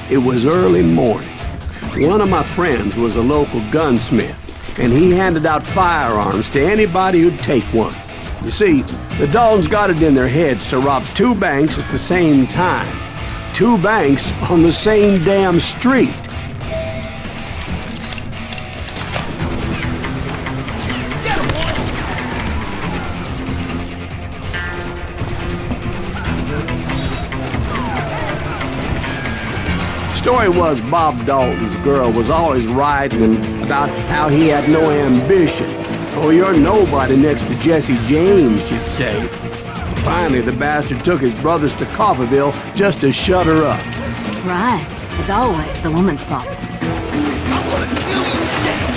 It was early morning. One of my friends was a local gunsmith, and he handed out firearms to anybody who'd take one. You see, the Daltons got it in their heads to rob two banks at the same time. Two banks on the same damn street. Story was Bob Dalton's girl was always writing about how he had no ambition. Oh, you're nobody next to Jesse James, she'd say. Finally, the bastard took his brothers to Coffeyville just to shut her up. Right. It's always the woman's fault. I'm gonna kill you, Dad!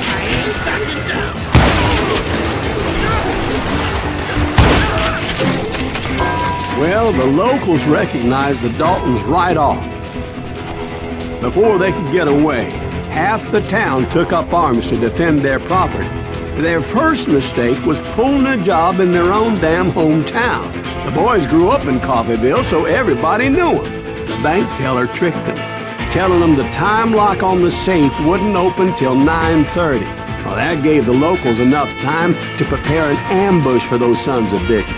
I ain't backing down. Well, the locals recognized the Daltons right off. Before they could get away, half the town took up arms to defend their property. Their first mistake was pulling a job in their own damn hometown. The boys grew up in Coffeyville, so everybody knew them. The bank teller tricked them, telling them the time lock on the safe wouldn't open till 9:30. Well, that gave the locals enough time to prepare an ambush for those sons of bitches.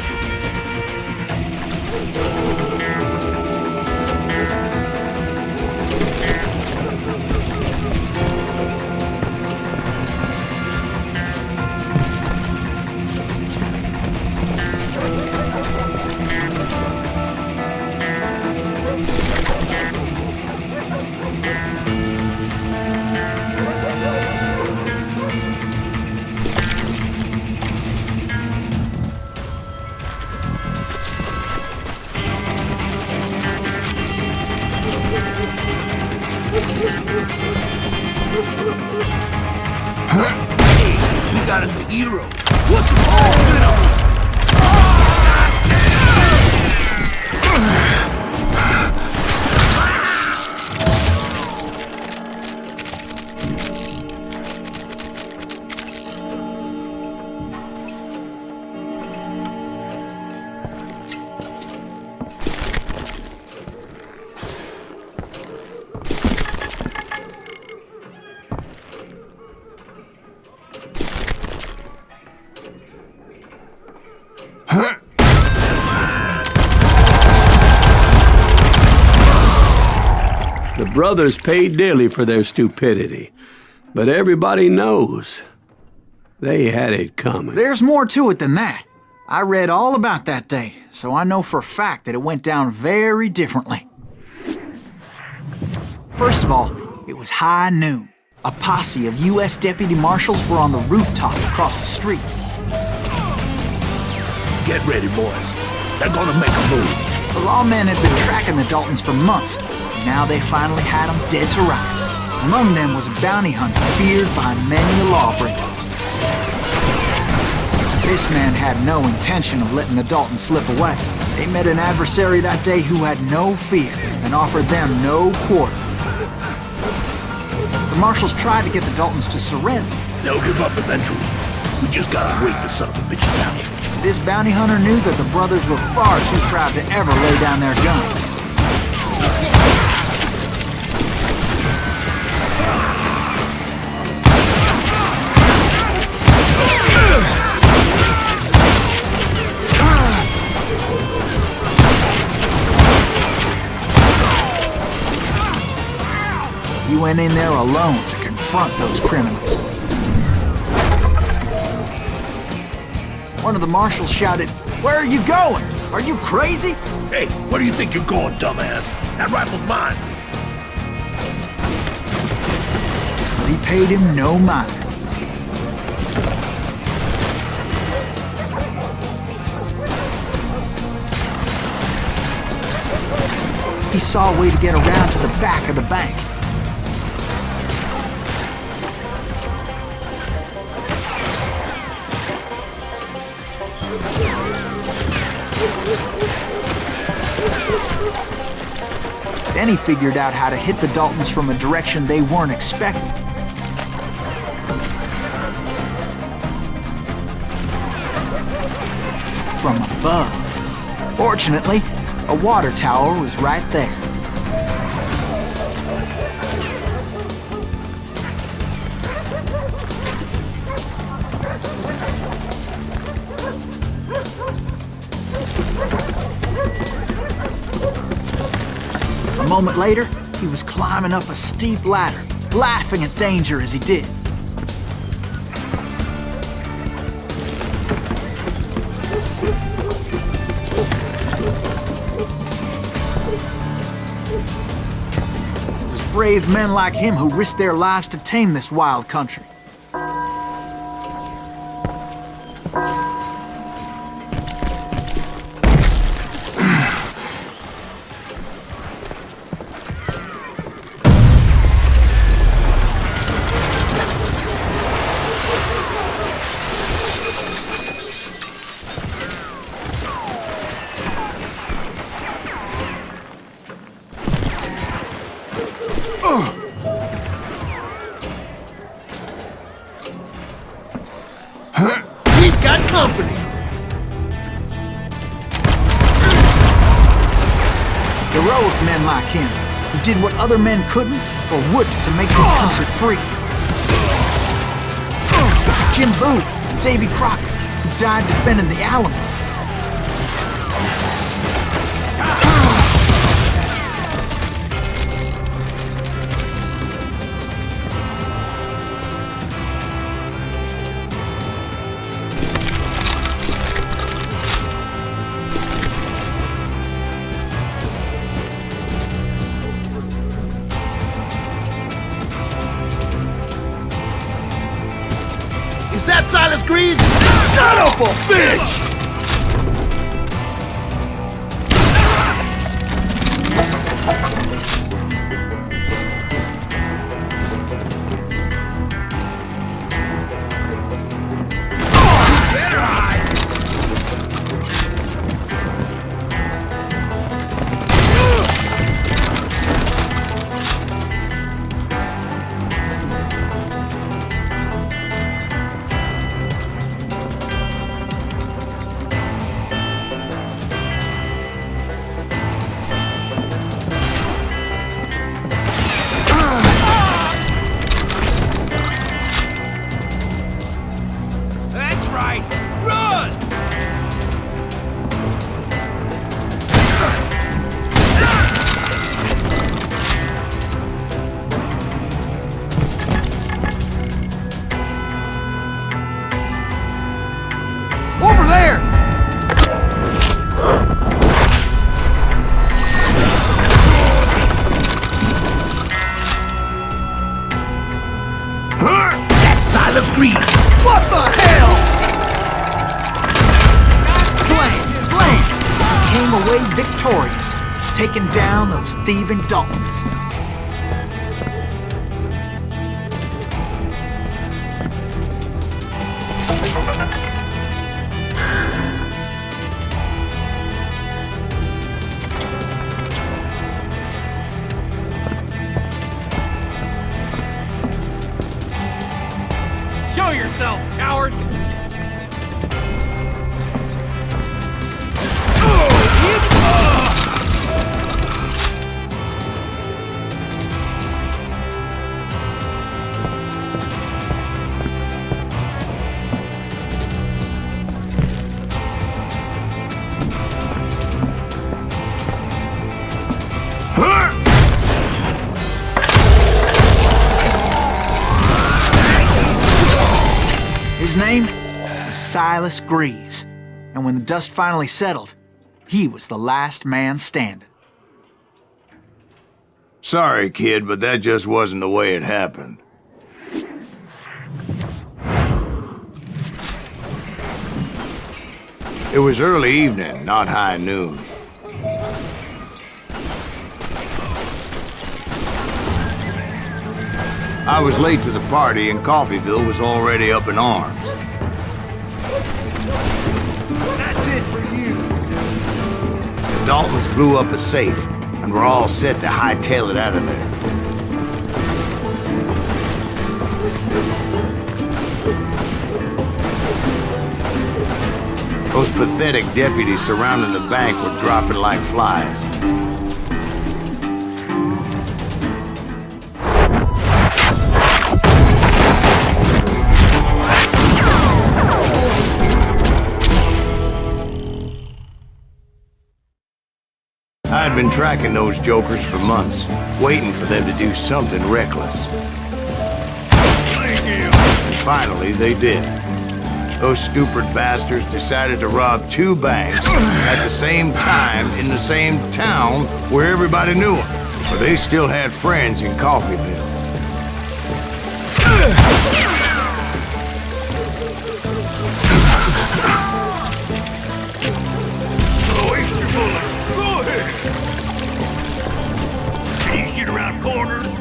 We got us a hero. What's some balls in him? The brothers paid dearly for their stupidity, but everybody knows they had it coming. There's more to it than that. I read all about that day, so I know for a fact that it went down very differently. First of all, it was high noon. A posse of U.S. deputy marshals were on the rooftop across the street. Get ready, boys. They're gonna make a move. The lawmen had been tracking the Daltons for months, and now they finally had them dead to rights. Among them was a bounty hunter feared by many a lawbreaker. This man had no intention of letting the Daltons slip away. They met an adversary that day who had no fear and offered them no quarter. The marshals tried to get the Daltons to surrender. They'll give up eventually. We just gotta wait the son of a bitches out. This bounty hunter knew that the brothers were far too proud to ever lay down their guns. He went in there alone to confront those criminals. One of the marshals shouted, "Where are you going? Are you crazy?" Hey, where do you think you're going, dumbass? That rifle's mine. But he paid him no mind. He saw a way to get around to the back of the bank. Then he figured out how to hit the Daltons from a direction they weren't expecting. from above. Fortunately, a water tower was right there. A moment later, he was climbing up a steep ladder, laughing at danger as he did. It was brave men like him who risked their lives to tame this wild country. We've got company! Heroic men like him, who did what other men couldn't or wouldn't to make this country free. Jim Boone and Davy Crockett, who died defending the Alamo. Is that Silas Greaves? Son of a bitch! That's right! Run! Over there! That's Silas Greaves! What the hell? Blaine came away victorious, taking down those thieving Daltons. Show yourself, coward! His name was Silas Greaves, and when the dust finally settled, he was the last man standing. Sorry, kid, but that just wasn't the way it happened. It was early evening, not high noon. I was late to the party and Coffeyville was already up in arms. That's it for you! The Daltons blew up a safe, and we're all set to hightail it out of there. Those pathetic deputies surrounding the bank were dropping like flies. I had been tracking those jokers for months, waiting for them to do something reckless. Thank you. And finally, they did. Those stupid bastards decided to rob 2 banks at the same time in the same town where everybody knew them. But they still had friends in Coffeeville. Waste your bullets. Go ahead. Can you shoot around corners?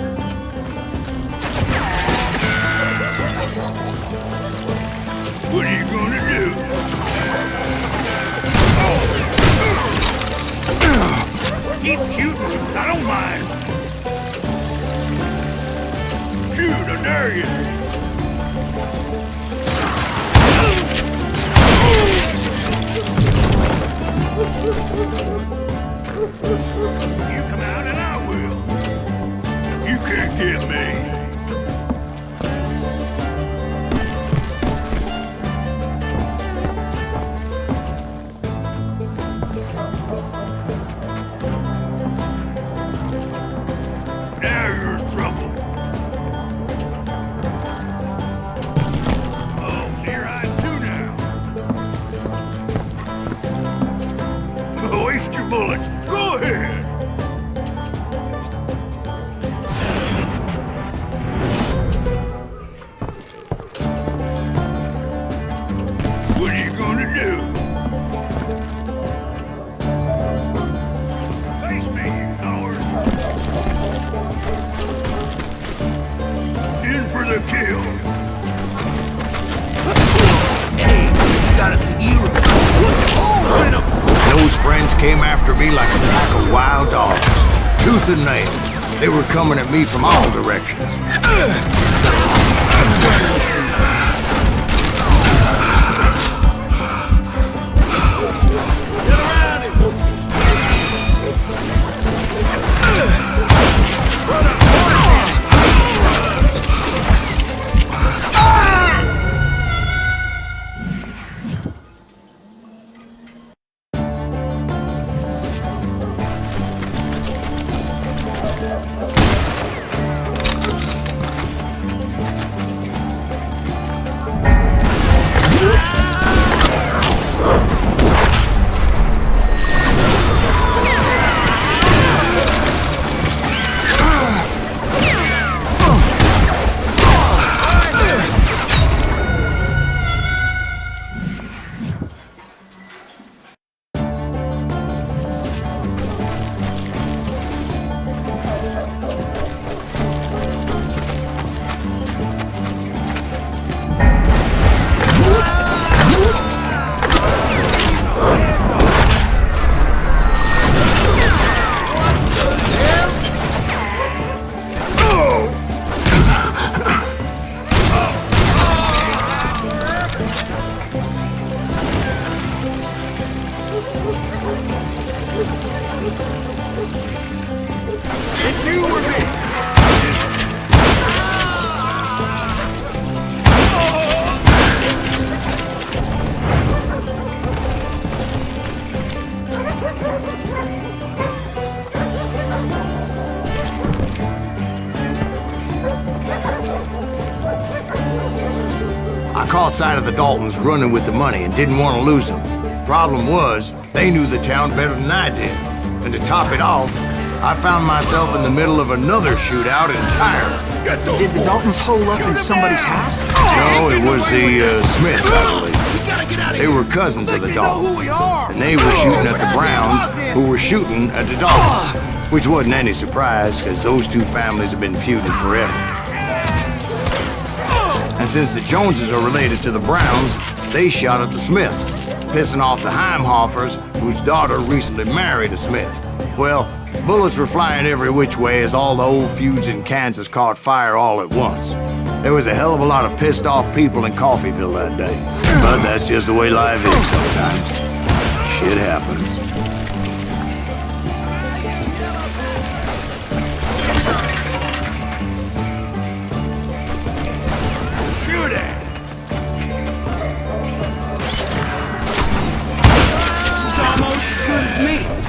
What are you gonna do? Keep shooting. I don't mind. Shoot, I dare you. You come out and I will. You can't get me. Now you're in trouble. Oh, so you're hiding too now. Waste your bullets. Go ahead. What are you gonna do? Face me, you coward. In for the kill. Hey, you got us a hero. What's the holes in him? Those friends came after me like a pack of wild dogs, tooth and nail. They were coming at me from all directions. It's you or me. I caught sight of the Daltons running with the money and didn't want to lose them. Problem was, they knew the town better than I did. And to top it off, I found myself in the middle of another shootout entirely. Did the Daltons hole up in somebody's house? No, it was the Smiths, I believe. They were cousins of the Daltons. And they were shooting at the Browns, who were shooting at the Daltons. Which wasn't any surprise, because those two families have been feuding forever. And since the Joneses are related to the Browns, they shot at the Smiths, pissing off the Heimhoffers, whose daughter recently married a Smith. Well, bullets were flying every which way as all the old feuds in Kansas caught fire all at once. There was a hell of a lot of pissed off people in Coffeeville that day. But that's just the way life is sometimes. Shit happens. Shoot at! It's almost as good as me.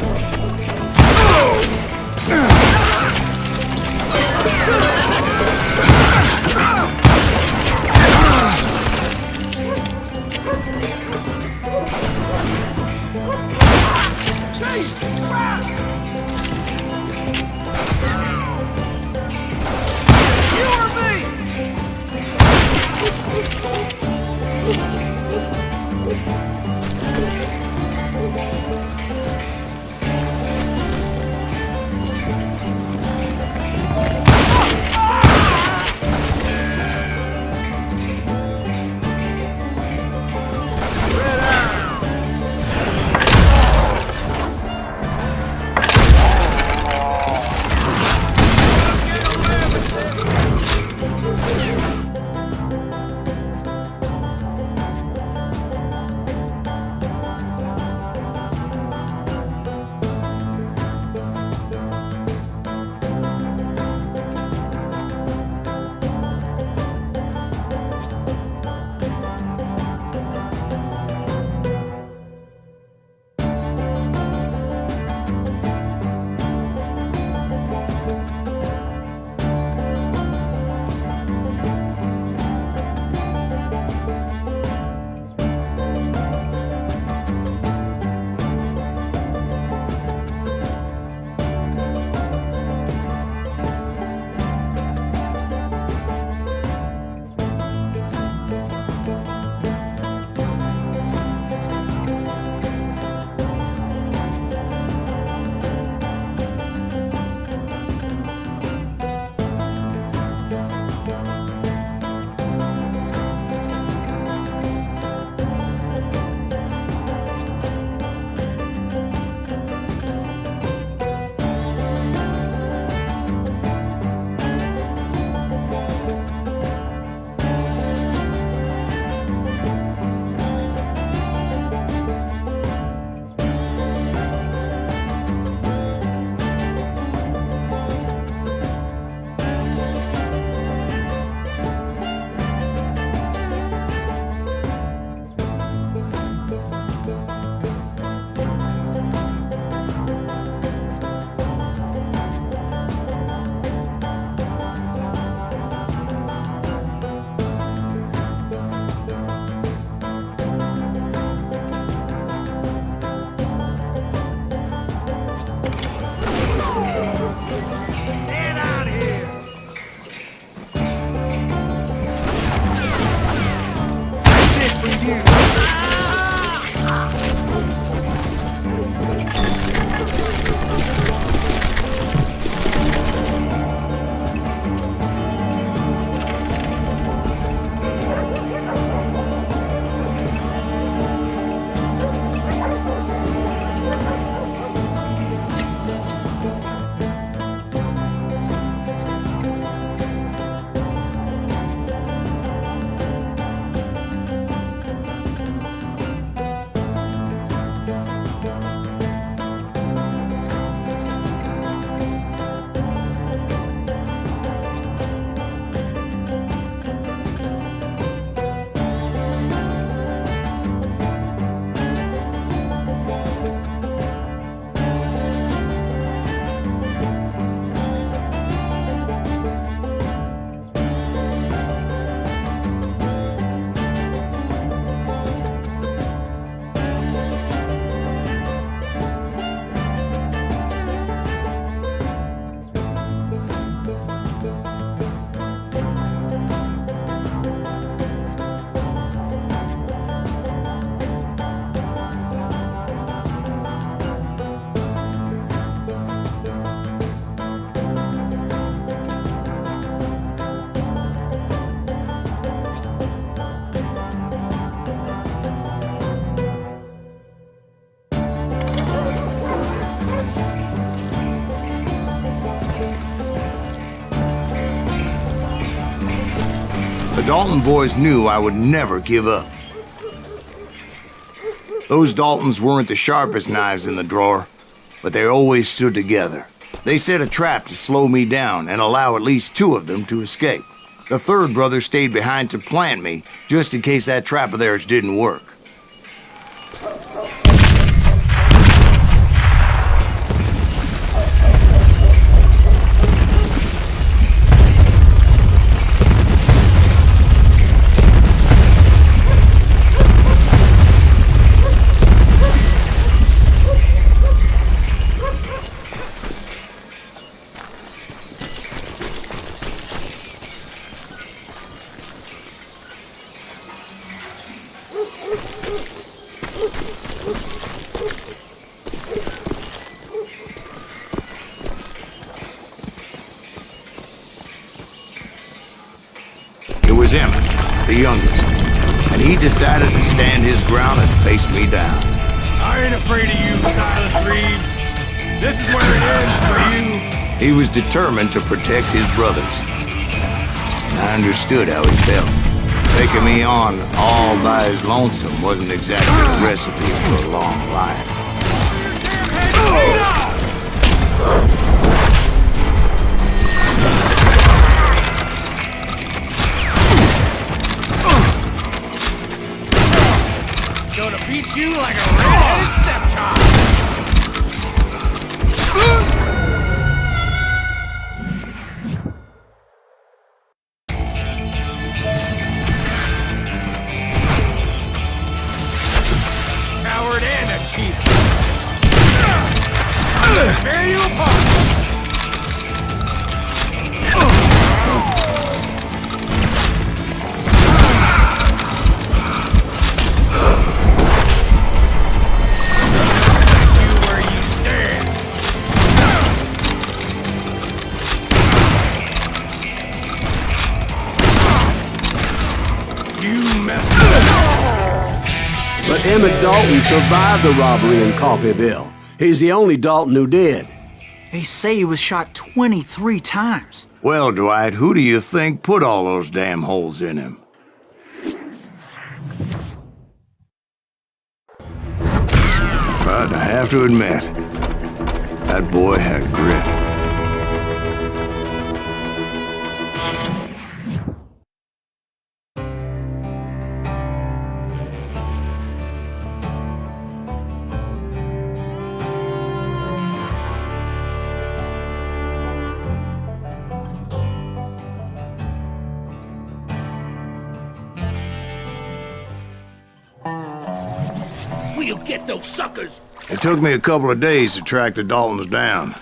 Dalton boys knew I would never give up. Those Daltons weren't the sharpest knives in the drawer, but they always stood together. They set a trap to slow me down and allow at least 2 of them to escape. The third brother stayed behind to plant me, just in case that trap of theirs didn't work. It was Emmett, the youngest, and he decided to stand his ground and face me down. I ain't afraid of you, Silas Reeves. This is where it ends for you. He was determined to protect his brothers. And I understood how he felt. Taking me on all by his lonesome wasn't exactly a recipe for a long life. Gonna beat you like a red-headed stepchild. Coward and a cheat. I'm gonna tear you apart. But Emmett Dalton survived the robbery in Coffeyville. He's the only Dalton who did. They say he was shot 23 times. Well, Dwight, who do you think put all those damn holes in him? But I have to admit, that boy had grit. We'll get those suckers. It took me a couple of days to track the Daltons down.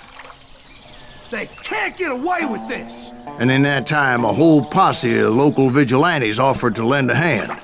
They can't get away with this! And in that time, a whole posse of local vigilantes offered to lend a hand.